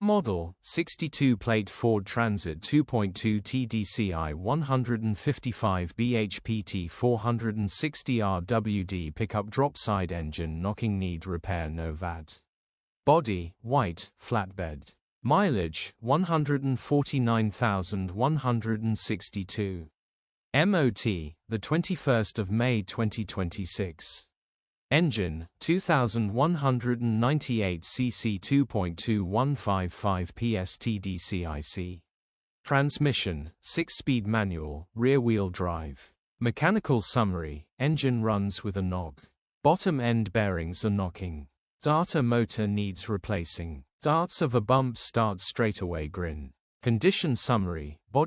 Model, 62 Plate Ford Transit 2.2 TDCI-155 bhp T460 Rwd pickup drop-side engine knocking need repair No Vat. Body, white, flatbed. Mileage, 149,162. MOT, the 21st of May 2026. Engine, 2198 cc 2.2155 PS TDCI-C. Transmission, 6-speed manual, rear-wheel drive. Mechanical summary, engine runs with a knock. Bottom end bearings are knocking. Starter motor needs replacing. Starts of a bump start straightaway grin. Condition summary, body